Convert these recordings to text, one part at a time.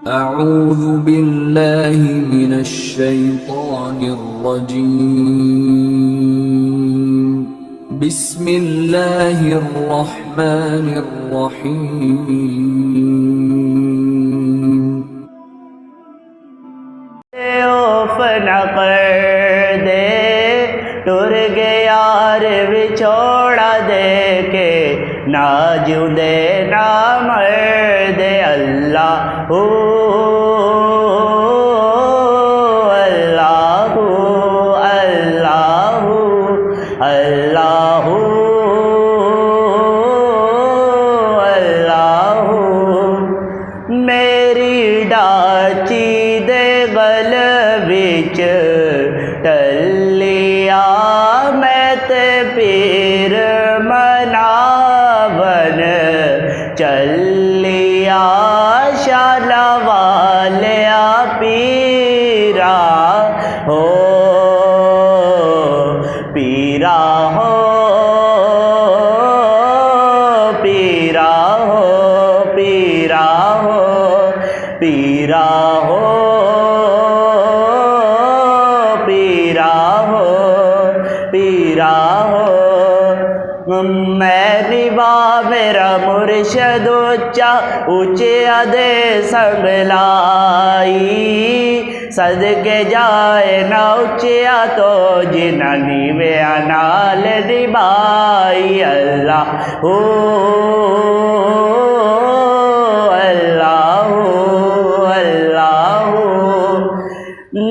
أعوذ بالله من الشيطان الرجيم بسم الله الرحمن الرحيم फना कर दे टुर यार बिछोड़ा दे के ना जुदे ना मर दे अल्लाह अल्लाह अल्लाह अल्लाह अल्लाह मेरी डाची दे गल बिच टलिया मैं ते पीर मनावन चलिया शाला वालिया पीरा हो पीरा हो पीरा हो पीरा हो पीरा हो पीरा हो पीरा हो मैं रिवा मेरा मुर्शद ऊंचा ऊंचे अदे संगलाई सदके जाए ना ऊंचिया तो जिना नीवे अनाल रिबाई अल्लाह हो अल्लाह अल्लाह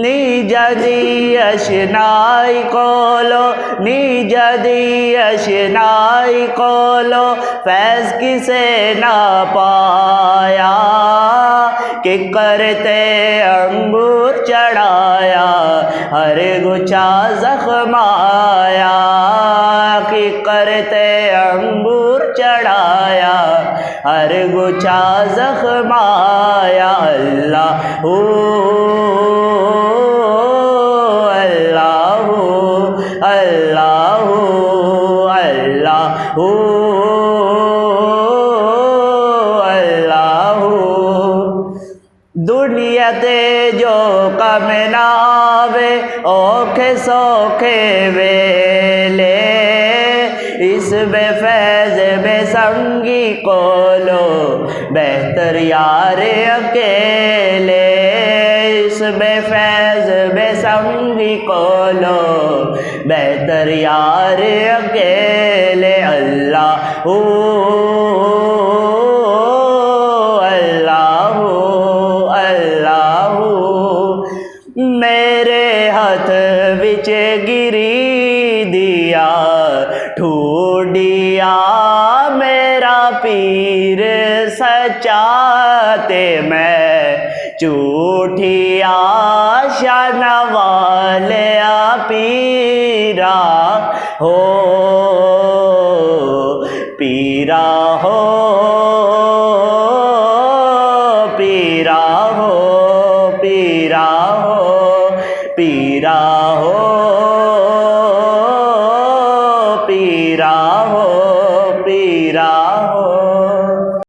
निजदी अशनाई कोलो निजदी अशनाई कोलो फैज किसे ना पाया कि करते अंगूर चढ़ाया हर गुच्छा जख्माया कि करते अंगूर चढ़ाया हर गुच्छा जख्माया अल्लाह अल्लाह अल्लाह अल्लाह अल्लाह दुनिया ते जो कम ना आवे औखे सौखे वेले इस बेफैज बेसंगी को लो बेहतर यार अकेले इस बेफैज बेसंगी को लो बेहतर यार अकेले अल्लाह अल्लाह अल्लाह मेरे हाथ विच गिरी दिया ठूडिया मेरा पीर सच्चा ते मैं झूठिया शान वाले पीरा हो पीरा हो पीरा हो पीरा हो पीरा